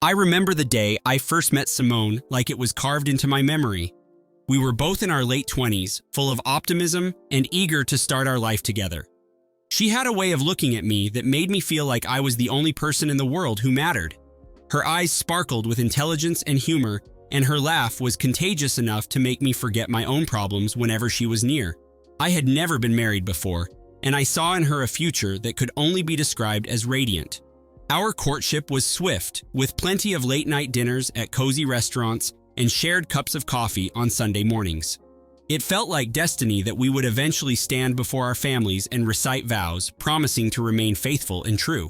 I remember the day I first met Simone like it was carved into my memory. We were both in our late 20s, full of optimism and eager to start our life together. She had a way of looking at me that made me feel like I was the only person in the world who mattered. Her eyes sparkled with intelligence and humor, and her laugh was contagious enough to make me forget my own problems whenever she was near. I had never been married before, and I saw in her a future that could only be described as radiant. Our courtship was swift, with plenty of late-night dinners at cozy restaurants and shared cups of coffee on Sunday mornings. It felt like destiny that we would eventually stand before our families and recite vows, promising to remain faithful and true.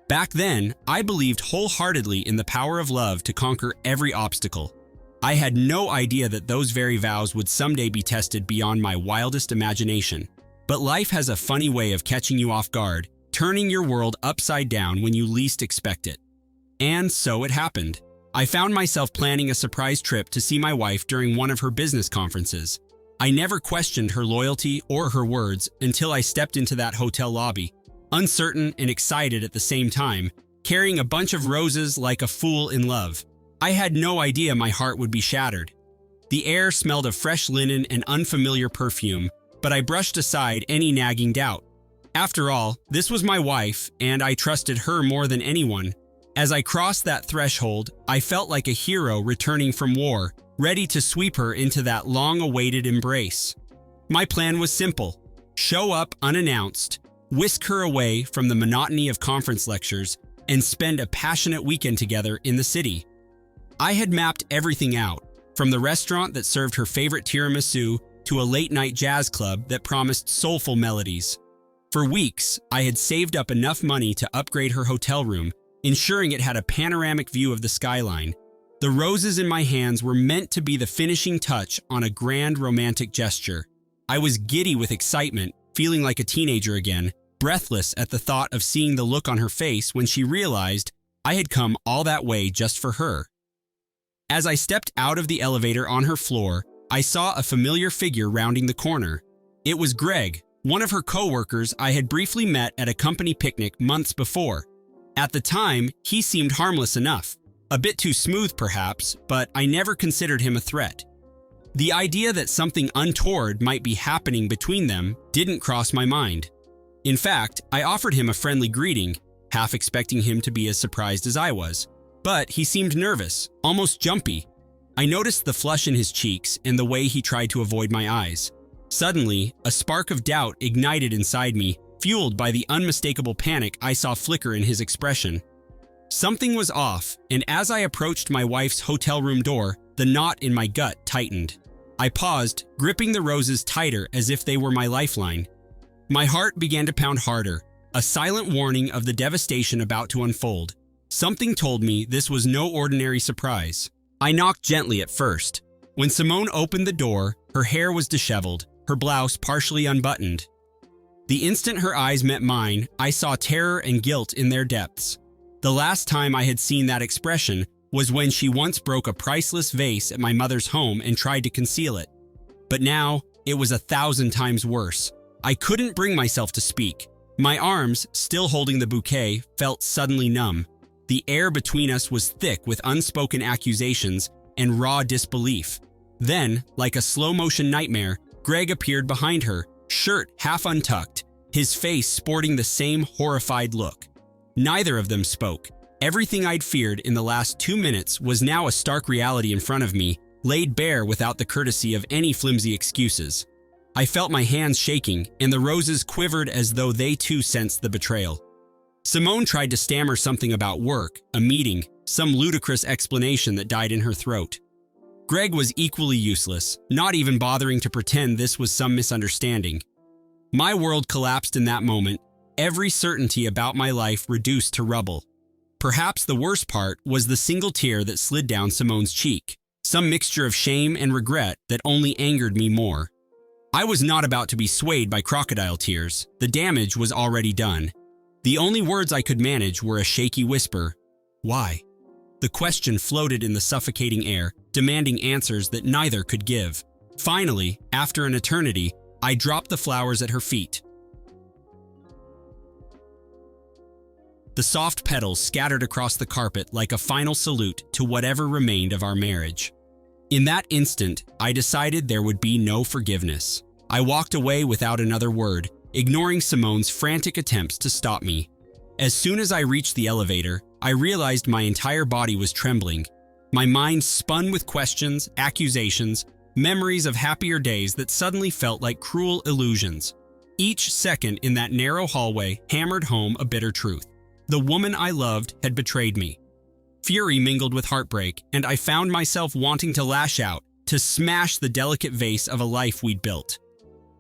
Back then, I believed wholeheartedly in the power of love to conquer every obstacle. I had no idea that those very vows would someday be tested beyond my wildest imagination. But life has a funny way of catching you off guard, turning your world upside down when you least expect it. And so it happened. I found myself planning a surprise trip to see my wife during one of her business conferences. I never questioned her loyalty or her words until I stepped into that hotel lobby, uncertain and excited at the same time, carrying a bunch of roses like a fool in love. I had no idea my heart would be shattered. The air smelled of fresh linen and unfamiliar perfume, but I brushed aside any nagging doubt. After all, this was my wife, and I trusted her more than anyone. As I crossed that threshold, I felt like a hero returning from war, ready to sweep her into that long-awaited embrace. My plan was simple: show up unannounced, whisk her away from the monotony of conference lectures, and spend a passionate weekend together in the city. I had mapped everything out, from the restaurant that served her favorite tiramisu to a late-night jazz club that promised soulful melodies. For weeks, I had saved up enough money to upgrade her hotel room, ensuring it had a panoramic view of the skyline. The roses in my hands were meant to be the finishing touch on a grand romantic gesture. I was giddy with excitement, feeling like a teenager again, breathless at the thought of seeing the look on her face when she realized I had come all that way just for her. As I stepped out of the elevator on her floor, I saw a familiar figure rounding the corner. It was Greg, one of her coworkers I had briefly met at a company picnic months before. At the time, he seemed harmless enough. A bit too smooth, perhaps, but I never considered him a threat. The idea that something untoward might be happening between them didn't cross my mind. In fact, I offered him a friendly greeting, half expecting him to be as surprised as I was. But he seemed nervous, almost jumpy. I noticed the flush in his cheeks and the way he tried to avoid my eyes. Suddenly, a spark of doubt ignited inside me, fueled by the unmistakable panic I saw flicker in his expression. Something was off, and as I approached my wife's hotel room door, the knot in my gut tightened. I paused, gripping the roses tighter as if they were my lifeline. My heart began to pound harder, a silent warning of the devastation about to unfold. Something told me this was no ordinary surprise. I knocked gently at first. When Simone opened the door, her hair was disheveled, her blouse partially unbuttoned. The instant her eyes met mine, I saw terror and guilt in their depths. The last time I had seen that expression was when she once broke a priceless vase at my mother's home and tried to conceal it. But now, it was 1,000 times worse. I couldn't bring myself to speak. My arms, still holding the bouquet, felt suddenly numb. The air between us was thick with unspoken accusations and raw disbelief. Then, like a slow-motion nightmare, Greg appeared behind her, shirt half untucked, his face sporting the same horrified look. Neither of them spoke. Everything I'd feared in the last 2 minutes was now a stark reality in front of me, laid bare without the courtesy of any flimsy excuses. I felt my hands shaking, and the roses quivered as though they too sensed the betrayal. Simone tried to stammer something about work, a meeting, some ludicrous explanation that died in her throat. Greg was equally useless, not even bothering to pretend this was some misunderstanding. My world collapsed in that moment, every certainty about my life reduced to rubble. Perhaps the worst part was the single tear that slid down Simone's cheek, some mixture of shame and regret that only angered me more. I was not about to be swayed by crocodile tears. The damage was already done. The only words I could manage were a shaky whisper, "Why?" The question floated in the suffocating air, demanding answers that neither could give. Finally, after an eternity, I dropped the flowers at her feet. the soft petals scattered across the carpet like a final salute to whatever remained of our marriage. In that instant, I decided there would be no forgiveness. I walked away without another word, ignoring Simone's frantic attempts to stop me. As soon as I reached the elevator, I realized my entire body was trembling. My mind spun with questions, accusations, memories of happier days that suddenly felt like cruel illusions. Each second in that narrow hallway hammered home a bitter truth. The woman I loved had betrayed me. Fury mingled with heartbreak, and I found myself wanting to lash out, to smash the delicate vase of a life we'd built.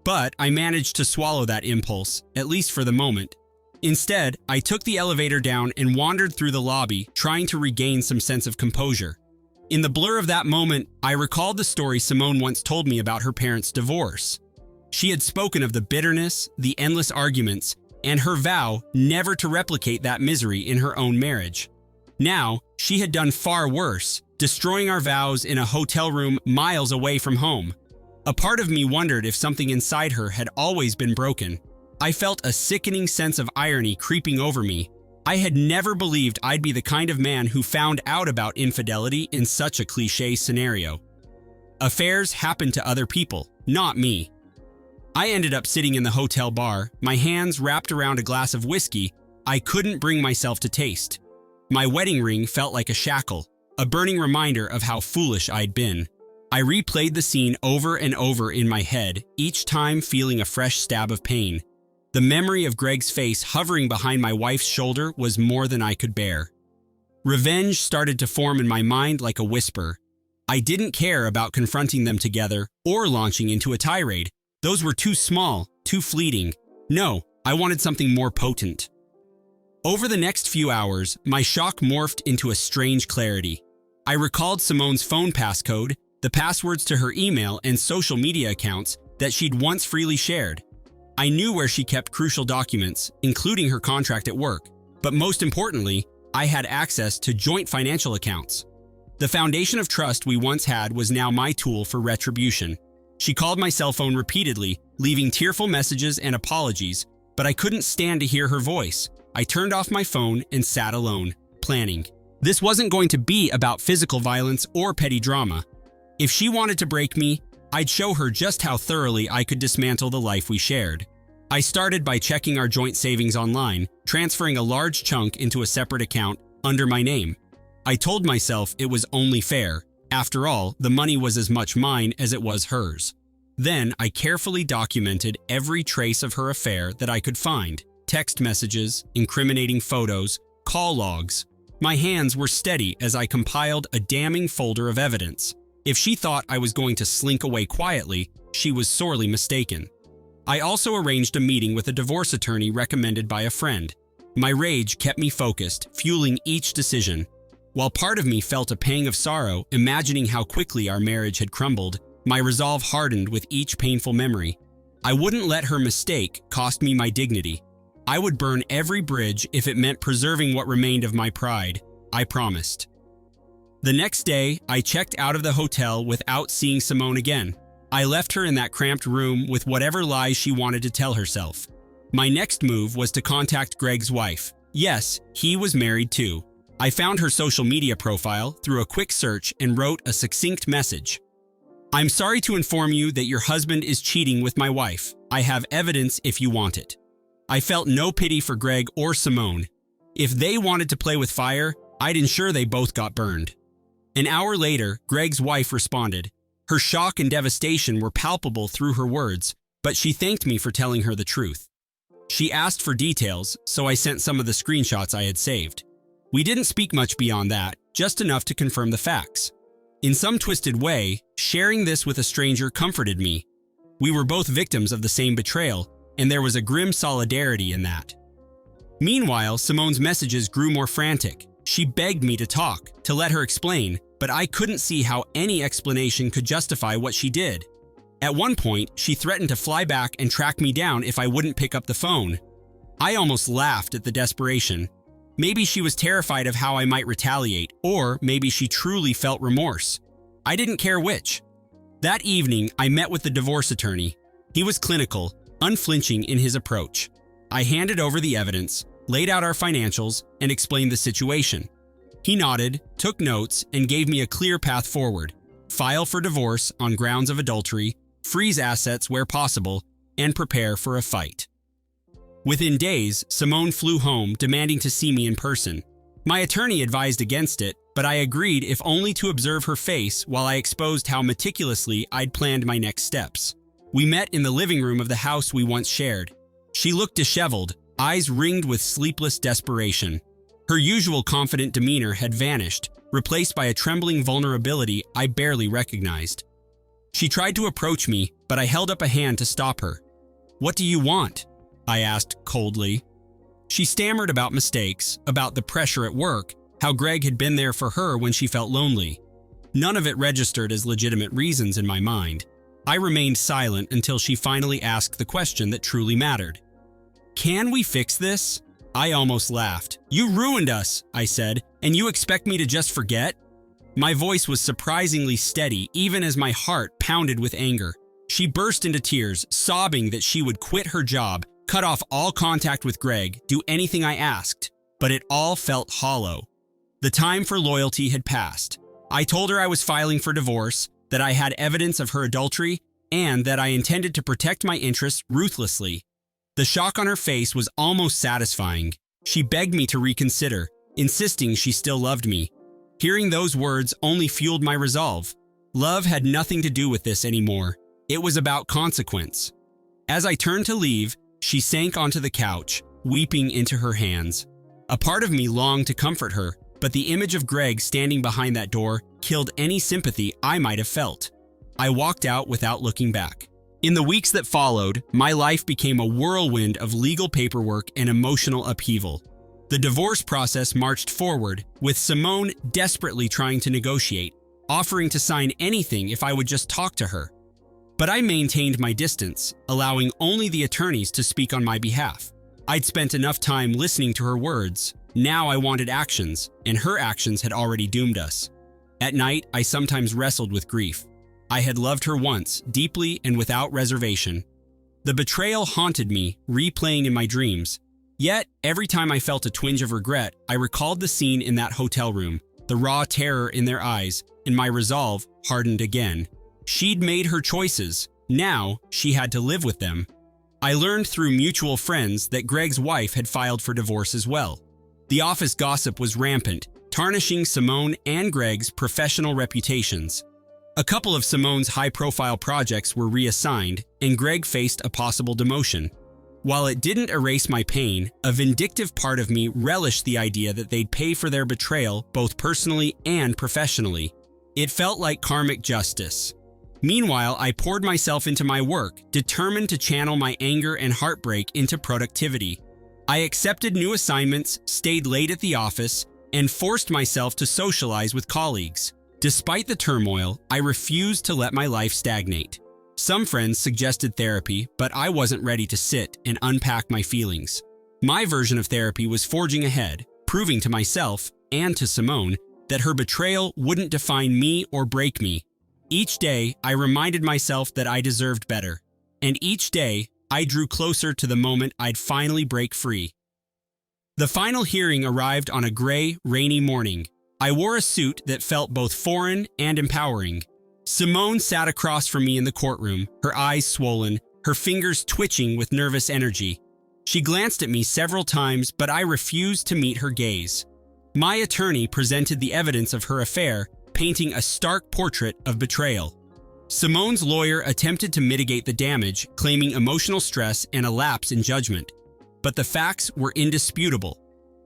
But I managed to swallow that impulse, at least for the moment. Instead, I took the elevator down and wandered through the lobby, trying to regain some sense of composure. In the blur of that moment, I recalled the story Simone once told me about her parents' divorce. She had spoken of the bitterness, the endless arguments, and her vow never to replicate that misery in her own marriage. Now, she had done far worse, destroying our vows in a hotel room miles away from home. A part of me wondered if something inside her had always been broken. I felt a sickening sense of irony creeping over me. I had never believed I'd be the kind of man who found out about infidelity in such a cliché scenario. Affairs happened to other people, not me. I ended up sitting in the hotel bar, my hands wrapped around a glass of whiskey I couldn't bring myself to taste. My wedding ring felt like a shackle, a burning reminder of how foolish I'd been. I replayed the scene over and over in my head, each time feeling a fresh stab of pain. The memory of Greg's face hovering behind my wife's shoulder was more than I could bear. Revenge started to form in my mind like a whisper. I didn't care about confronting them together or launching into a tirade. Those were too small, too fleeting. No, I wanted something more potent. Over the next few hours, my shock morphed into a strange clarity. I recalled Simone's phone passcode, the passwords to her email and social media accounts that she'd once freely shared. I knew where she kept crucial documents, including her contract at work, but most importantly, I had access to joint financial accounts. The foundation of trust we once had was now my tool for retribution. She called my cell phone repeatedly, leaving tearful messages and apologies, but I couldn't stand to hear her voice. I turned off my phone and sat alone, planning. This wasn't going to be about physical violence or petty drama. If she wanted to break me, I'd show her just how thoroughly I could dismantle the life we shared. I started by checking our joint savings online, transferring a large chunk into a separate account under my name. I told myself it was only fair. After all, the money was as much mine as it was hers. Then I carefully documented every trace of her affair that I could find. Text messages, incriminating photos, call logs. My hands were steady as I compiled a damning folder of evidence. If she thought I was going to slink away quietly, she was sorely mistaken. I also arranged a meeting with a divorce attorney recommended by a friend. My rage kept me focused, fueling each decision. While part of me felt a pang of sorrow, imagining how quickly our marriage had crumbled, my resolve hardened with each painful memory. I wouldn't let her mistake cost me my dignity. I would burn every bridge if it meant preserving what remained of my pride. I promised. The next day, I checked out of the hotel without seeing Simone again. I left her in that cramped room with whatever lies she wanted to tell herself. My next move was to contact Greg's wife. Yes, he was married too. I found her social media profile through a quick search and wrote a succinct message. I'm sorry to inform you that your husband is cheating with my wife. I have evidence if you want it. I felt no pity for Greg or Simone. If they wanted to play with fire, I'd ensure they both got burned. An hour later, Greg's wife responded. Her shock and devastation were palpable through her words, but she thanked me for telling her the truth. She asked for details, so I sent some of the screenshots I had saved. We didn't speak much beyond that, just enough to confirm the facts. In some twisted way, sharing this with a stranger comforted me. We were both victims of the same betrayal, and there was a grim solidarity in that. Meanwhile, Simone's messages grew more frantic. She begged me to talk, to let her explain, but I couldn't see how any explanation could justify what she did. At one point, she threatened to fly back and track me down if I wouldn't pick up the phone. I almost laughed at the desperation. Maybe she was terrified of how I might retaliate, or maybe she truly felt remorse. I didn't care which. That evening, I met with the divorce attorney. He was clinical, unflinching in his approach. I handed over the evidence, laid out our financials, and explained the situation. He nodded, took notes, and gave me a clear path forward: file for divorce on grounds of adultery, freeze assets where possible, and prepare for a fight. Within days, Simone flew home, demanding to see me in person. My attorney advised against it, but I agreed, if only to observe her face while I exposed how meticulously I'd planned my next steps. We met in the living room of the house we once shared. She looked disheveled, eyes ringed with sleepless desperation. Her usual confident demeanor had vanished, replaced by a trembling vulnerability I barely recognized. She tried to approach me, but I held up a hand to stop her. "What do you want?" I asked coldly. She stammered about mistakes, about the pressure at work, how Greg had been there for her when she felt lonely. None of it registered as legitimate reasons in my mind. I remained silent until she finally asked the question that truly mattered. "Can we fix this?" I almost laughed. "You ruined us," I said, "and you expect me to just forget?" My voice was surprisingly steady, even as my heart pounded with anger. She burst into tears, sobbing that she would quit her job, cut off all contact with Greg, do anything I asked. But it all felt hollow. The time for loyalty had passed. I told her I was filing for divorce, that I had evidence of her adultery, and that I intended to protect my interests ruthlessly. The shock on her face was almost satisfying. She begged me to reconsider, insisting she still loved me. Hearing those words only fueled my resolve. Love had nothing to do with this anymore. It was about consequence. As I turned to leave, she sank onto the couch, weeping into her hands. A part of me longed to comfort her, but the image of Greg standing behind that door killed any sympathy I might have felt. I walked out without looking back. In the weeks that followed, my life became a whirlwind of legal paperwork and emotional upheaval. The divorce process marched forward, with Simone desperately trying to negotiate, offering to sign anything if I would just talk to her. But I maintained my distance, allowing only the attorneys to speak on my behalf. I'd spent enough time listening to her words. Now I wanted actions, and her actions had already doomed us. At night, I sometimes wrestled with grief. I had loved her once, deeply and without reservation. The betrayal haunted me, replaying in my dreams. Yet, every time I felt a twinge of regret, I recalled the scene in that hotel room, the raw terror in their eyes, and my resolve hardened again. She'd made her choices. Now, she had to live with them. I learned through mutual friends that Greg's wife had filed for divorce as well. The office gossip was rampant, tarnishing Simone and Greg's professional reputations. A couple of Simone's high-profile projects were reassigned, and Greg faced a possible demotion. While it didn't erase my pain, a vindictive part of me relished the idea that they'd pay for their betrayal both personally and professionally. It felt like karmic justice. Meanwhile, I poured myself into my work, determined to channel my anger and heartbreak into productivity. I accepted new assignments, stayed late at the office, and forced myself to socialize with colleagues. Despite the turmoil, I refused to let my life stagnate. Some friends suggested therapy, but I wasn't ready to sit and unpack my feelings. My version of therapy was forging ahead, proving to myself and to Simone that her betrayal wouldn't define me or break me. Each day, I reminded myself that I deserved better. And each day, I drew closer to the moment I'd finally break free. The final hearing arrived on a gray, rainy morning. I wore a suit that felt both foreign and empowering. Simone sat across from me in the courtroom, her eyes swollen, her fingers twitching with nervous energy. She glanced at me several times, but I refused to meet her gaze. My attorney presented the evidence of her affair, painting a stark portrait of betrayal. Simone's lawyer attempted to mitigate the damage, claiming emotional stress and a lapse in judgment. But the facts were indisputable.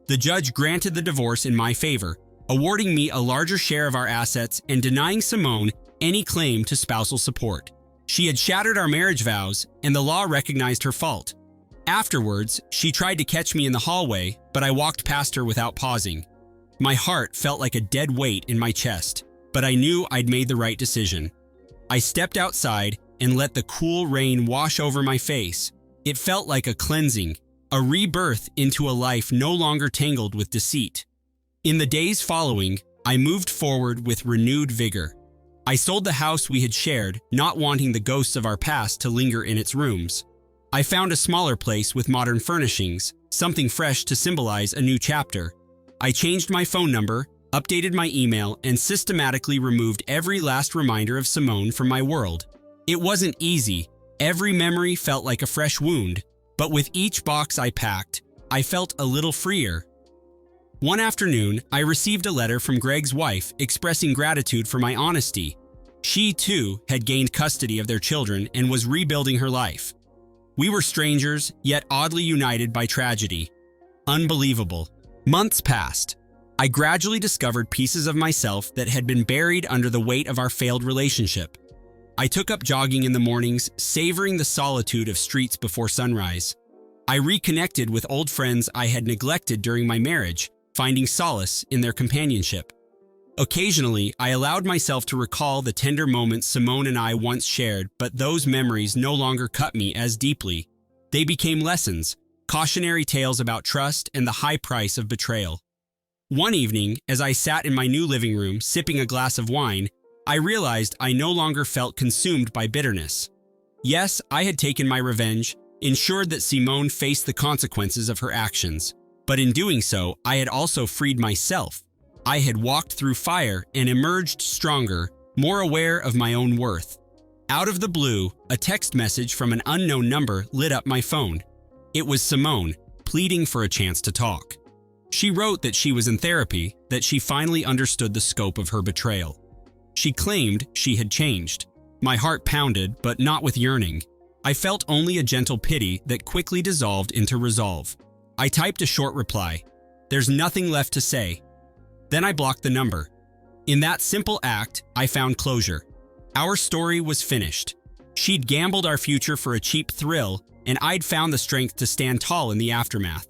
The judge granted the divorce in my favor, awarding me a larger share of our assets and denying Simone any claim to spousal support. She had shattered our marriage vows, and the law recognized her fault. Afterwards, she tried to catch me in the hallway, but I walked past her without pausing. My heart felt like a dead weight in my chest, but I knew I'd made the right decision. I stepped outside and let the cool rain wash over my face. It felt like a cleansing, a rebirth into a life no longer tangled with deceit. In the days following, I moved forward with renewed vigor. I sold the house we had shared, not wanting the ghosts of our past to linger in its rooms. I found a smaller place with modern furnishings, something fresh to symbolize a new chapter. I changed my phone number, updated my email, and systematically removed every last reminder of Simone from my world. It wasn't easy. Every memory felt like a fresh wound, but with each box I packed, I felt a little freer. One afternoon, I received a letter from Greg's wife expressing gratitude for my honesty. She, too, had gained custody of their children and was rebuilding her life. We were strangers, yet oddly united by tragedy. Unbelievable. Months passed. I gradually discovered pieces of myself that had been buried under the weight of our failed relationship. I took up jogging in the mornings, savoring the solitude of streets before sunrise. I reconnected with old friends I had neglected during my marriage, finding solace in their companionship. Occasionally, I allowed myself to recall the tender moments Simone and I once shared, but those memories no longer cut me as deeply. They became lessons, cautionary tales about trust and the high price of betrayal. One evening, as I sat in my new living room sipping a glass of wine, I realized I no longer felt consumed by bitterness. Yes, I had taken my revenge, ensured that Simone faced the consequences of her actions. But in doing so, I had also freed myself. I had walked through fire and emerged stronger, more aware of my own worth. Out of the blue, a text message from an unknown number lit up my phone. It was Simone, pleading for a chance to talk. She wrote that she was in therapy, that she finally understood the scope of her betrayal. She claimed she had changed. My heart pounded, but not with yearning. I felt only a gentle pity that quickly dissolved into resolve. I typed a short reply. There's nothing left to say. Then I blocked the number. In that simple act, I found closure. Our story was finished. She'd gambled our future for a cheap thrill, and I'd found the strength to stand tall in the aftermath.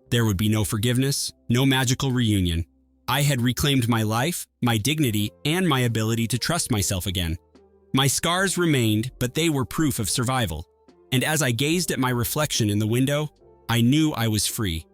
There would be no forgiveness, no magical reunion. I had reclaimed my life, my dignity, and my ability to trust myself again. My scars remained, but they were proof of survival. And as I gazed at my reflection in the window, I knew I was free.